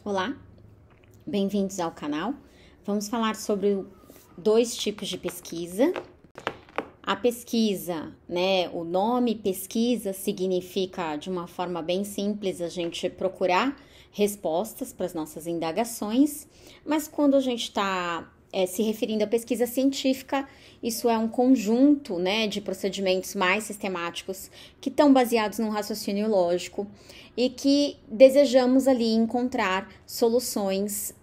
Olá, bem-vindos ao canal. Vamos falar sobre dois tipos de pesquisa. A pesquisa, o nome pesquisa significa, de uma forma bem simples, a gente procurar respostas para as nossas indagações, mas quando a gente está se referindo à pesquisa científica, isso é um conjunto, de procedimentos mais sistemáticos que estão baseados num raciocínio lógico e que desejamos ali encontrar soluções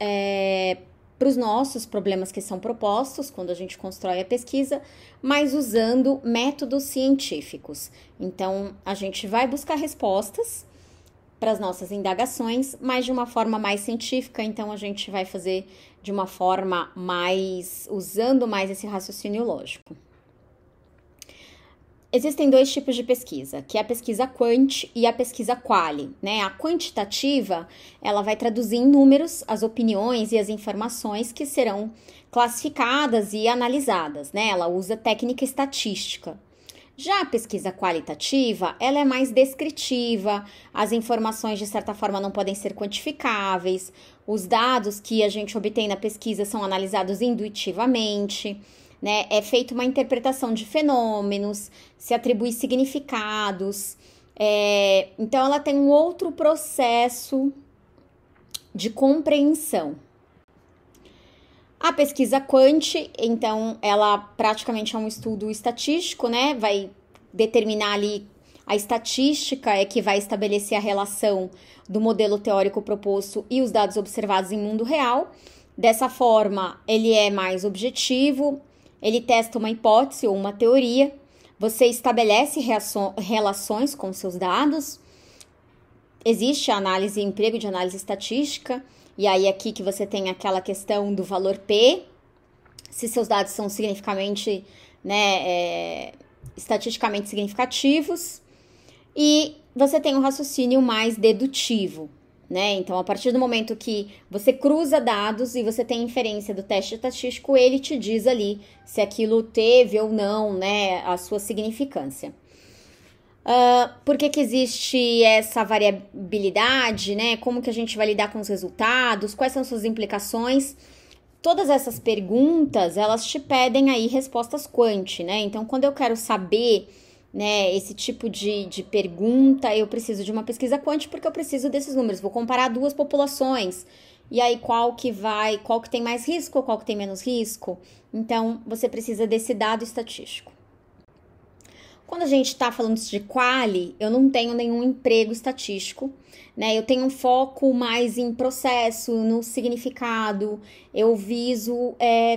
para os nossos problemas que são propostos quando a gente constrói a pesquisa, mas usando métodos científicos. Então, a gente vai buscar respostas para as nossas indagações, mas de uma forma mais científica, então a gente vai fazer de uma forma usando mais esse raciocínio lógico. Existem dois tipos de pesquisa, que é a pesquisa quant e a pesquisa quali, A quantitativa, ela vai traduzir em números as opiniões e as informações que serão classificadas e analisadas, Ela usa técnica estatística. Já a pesquisa qualitativa, ela é mais descritiva, as informações de certa forma não podem ser quantificáveis, os dados que a gente obtém na pesquisa são analisados intuitivamente, É feita uma interpretação de fenômenos, se atribui significados, então ela tem um outro processo de compreensão. A pesquisa quant, então, ela praticamente é um estudo estatístico, Vai determinar ali, a estatística é que vai estabelecer a relação do modelo teórico proposto e os dados observados em mundo real. Dessa forma, ele é mais objetivo, ele testa uma hipótese ou uma teoria, você estabelece relações com seus dados, existe a análise, emprego de análise estatística, e aí aqui que você tem aquela questão do valor P, se seus dados são significativamente, estatisticamente significativos, e você tem um raciocínio mais dedutivo, Então, a partir do momento que você cruza dados e você tem inferência do teste estatístico, ele te diz ali se aquilo teve ou não, a sua significância. Por que existe essa variabilidade, Como que a gente vai lidar com os resultados? Quais são suas implicações? Todas essas perguntas, elas te pedem aí respostas quant, Então, quando eu quero saber, esse tipo de pergunta, eu preciso de uma pesquisa quant porque eu preciso desses números. Vou comparar duas populações. E aí, qual que tem mais risco, qual que tem menos risco? Então, você precisa desse dado estatístico. Quando a gente está falando de quali, eu não tenho nenhum emprego estatístico, Eu tenho um foco mais em processo, no significado, eu viso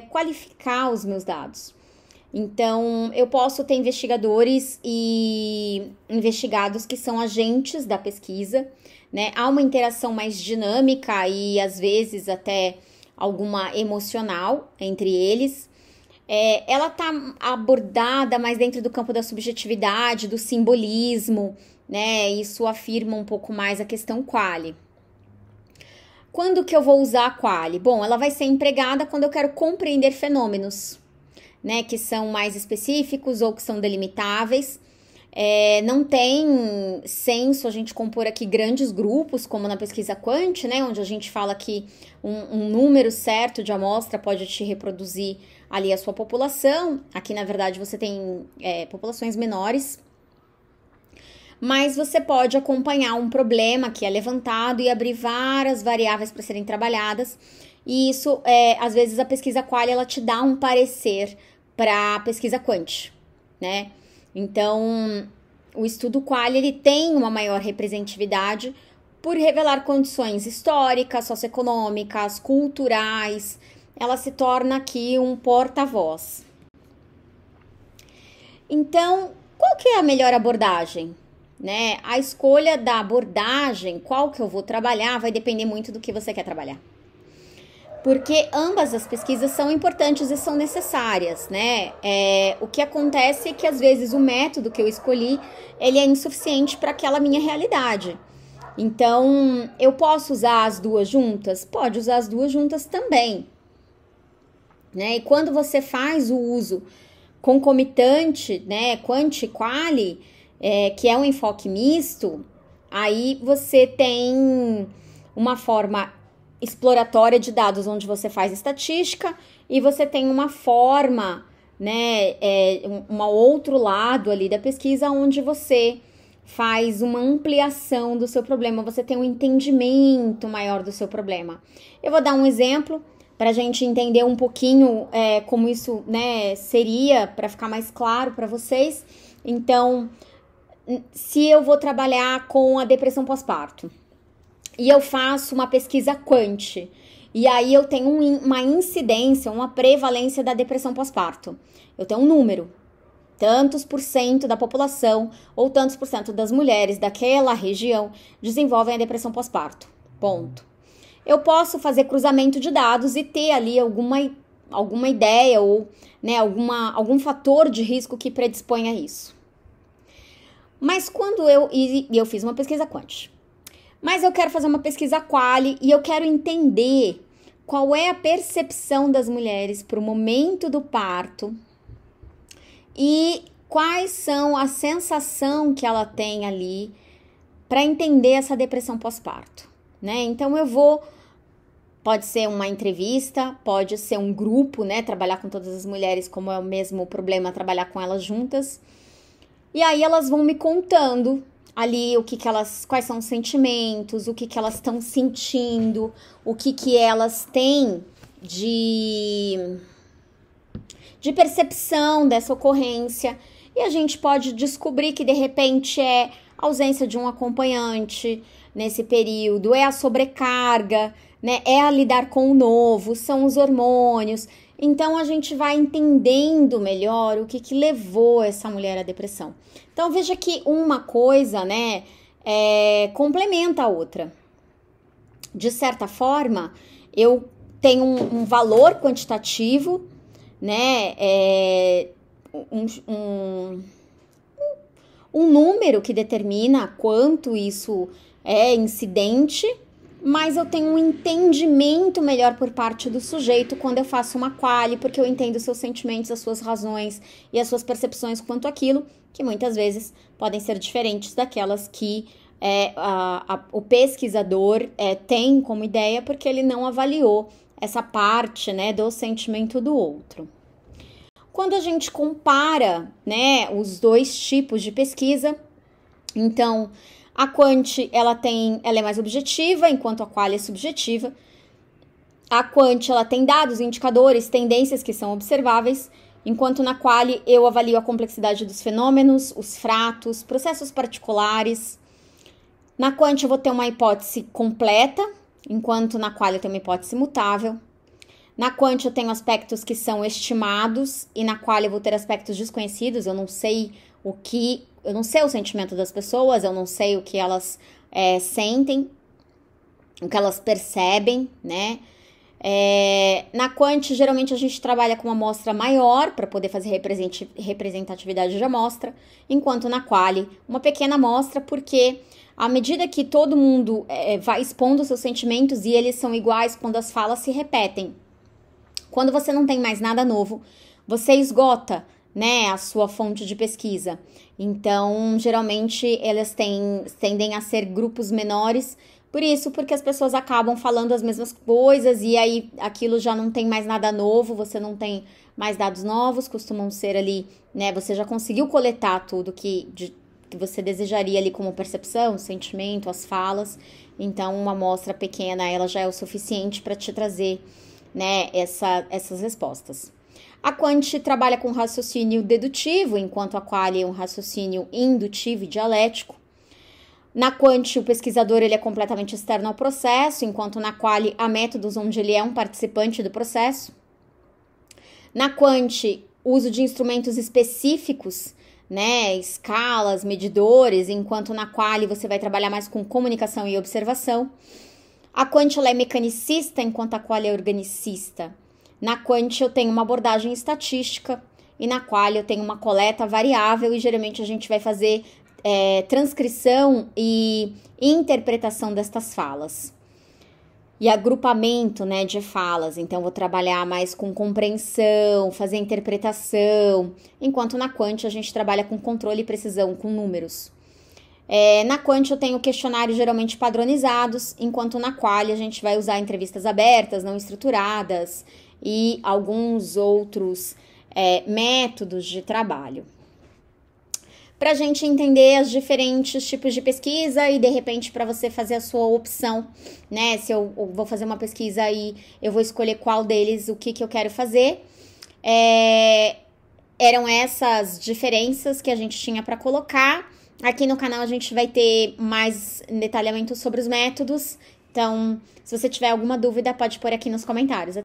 qualificar os meus dados. Então, eu posso ter investigadores e investigados que são agentes da pesquisa, Há uma interação mais dinâmica e, às vezes, até alguma emocional entre eles. Ela está abordada mais dentro do campo da subjetividade, do simbolismo, Isso afirma um pouco mais a questão quali. Quando que eu vou usar a quali? Bom, ela vai ser empregada quando eu quero compreender fenômenos, que são mais específicos ou que são delimitáveis. Não tem senso a gente compor aqui grandes grupos, como na pesquisa quant, onde a gente fala que um número certo de amostra pode te reproduzir ali a sua população. Aqui, na verdade, você tem populações menores. Mas você pode acompanhar um problema que é levantado e abrir várias variáveis para serem trabalhadas. E isso, às vezes, a pesquisa quali, ela te dá um parecer para a pesquisa quant, Então, o estudo quali, ele tem uma maior representatividade por revelar condições históricas, socioeconômicas, culturais. Ela se torna aqui um porta-voz. Então, qual que é a melhor abordagem? A escolha da abordagem, qual que eu vou trabalhar, vai depender muito do que você quer trabalhar. Porque ambas as pesquisas são importantes e são necessárias, O que acontece é que, às vezes, o método que eu escolhi, ele é insuficiente para aquela minha realidade. Então, eu posso usar as duas juntas? Pode usar as duas juntas também, E quando você faz o uso concomitante, quant e quali, que é um enfoque misto, aí você tem uma forma exploratória de dados, onde você faz estatística, e você tem uma forma, né, um outro lado ali da pesquisa, onde você faz uma ampliação do seu problema, você tem um entendimento maior do seu problema. Eu vou dar um exemplo para a gente entender um pouquinho como isso, né, seria, para ficar mais claro para vocês. Então, se eu vou trabalhar com a depressão pós-parto e eu faço uma pesquisa quant, e aí eu tenho uma incidência, uma prevalência da depressão pós-parto, eu tenho um número, tantos por cento da população ou tantos por cento das mulheres daquela região desenvolvem a depressão pós-parto, ponto. Eu posso fazer cruzamento de dados e ter ali alguma ideia ou, né, algum fator de risco que predispõe a isso. Mas quando eu fiz uma pesquisa quant, mas eu quero fazer uma pesquisa quali e eu quero entender qual é a percepção das mulheres para o momento do parto e quais são a sensação que ela tem ali para entender essa depressão pós-parto, né? Então pode ser uma entrevista, pode ser um grupo, né? Trabalhar com todas as mulheres, como é o mesmo problema, trabalhar com elas juntas. E aí elas vão me contando ali quais são os sentimentos, o que elas estão sentindo, o que elas têm de percepção dessa ocorrência. E a gente pode descobrir que de repente é a ausência de um acompanhante nesse período, é a sobrecarga, né? É a lidar com o novo, são os hormônios. Então, a gente vai entendendo melhor o que levou essa mulher à depressão. Então, veja que uma coisa, né, complementa a outra. De certa forma, eu tenho um valor quantitativo, né, um número que determina quanto isso é incidente, mas eu tenho um entendimento melhor por parte do sujeito quando eu faço uma quali, porque eu entendo os seus sentimentos, as suas razões e as suas percepções quanto àquilo, que muitas vezes podem ser diferentes daquelas que o pesquisador tem como ideia, porque ele não avaliou essa parte, né, do sentimento do outro. Quando a gente compara, né, os dois tipos de pesquisa, então a quant, ela é mais objetiva, enquanto a quali é subjetiva. A quant, ela tem dados, indicadores, tendências que são observáveis, enquanto na quali eu avalio a complexidade dos fenômenos, os fratos, processos particulares. Na quant eu vou ter uma hipótese completa, enquanto na quali eu tenho uma hipótese mutável. Na quant eu tenho aspectos que são estimados e na quali eu vou ter aspectos desconhecidos, eu não sei o sentimento das pessoas, eu não sei o que elas sentem, o que elas percebem, né? Na quant, geralmente a gente trabalha com uma amostra maior para poder fazer representatividade de amostra, enquanto na quali, uma pequena amostra, porque à medida que todo mundo vai expondo seus sentimentos e eles são iguais quando as falas se repetem. Quando você não tem mais nada novo, você esgota, né, a sua fonte de pesquisa. Então, geralmente, elas tendem a ser grupos menores, porque as pessoas acabam falando as mesmas coisas e aí aquilo já não tem mais nada novo, você não tem mais dados novos, costumam ser ali, né, você já conseguiu coletar tudo que você desejaria ali como percepção, sentimento, as falas, então uma amostra pequena, ela já é o suficiente para te trazer, né, essas respostas. A quant trabalha com raciocínio dedutivo, enquanto a quali é um raciocínio indutivo e dialético. Na quant, o pesquisador ele é completamente externo ao processo, enquanto na quali há métodos onde ele é um participante do processo. Na quant, uso de instrumentos específicos, né, escalas, medidores, enquanto na quali você vai trabalhar mais com comunicação e observação. A quant ela é mecanicista, enquanto a quali é organicista. Na quant eu tenho uma abordagem estatística e na quali eu tenho uma coleta variável e geralmente a gente vai fazer transcrição e interpretação destas falas. E agrupamento, né, de falas, então vou trabalhar mais com compreensão, fazer interpretação, enquanto na quant a gente trabalha com controle e precisão, com números. Na Quant eu tenho questionários geralmente padronizados, enquanto na Qualy a gente vai usar entrevistas abertas, não estruturadas e alguns outros métodos de trabalho. Para a gente entender os diferentes tipos de pesquisa e, de repente, para você fazer a sua opção, né? Se eu vou fazer uma pesquisa e eu vou escolher qual deles, o que eu quero fazer. Eram essas diferenças que a gente tinha para colocar. Aqui no canal a gente vai ter mais detalhamento sobre os métodos. Então, se você tiver alguma dúvida, pode pôr aqui nos comentários.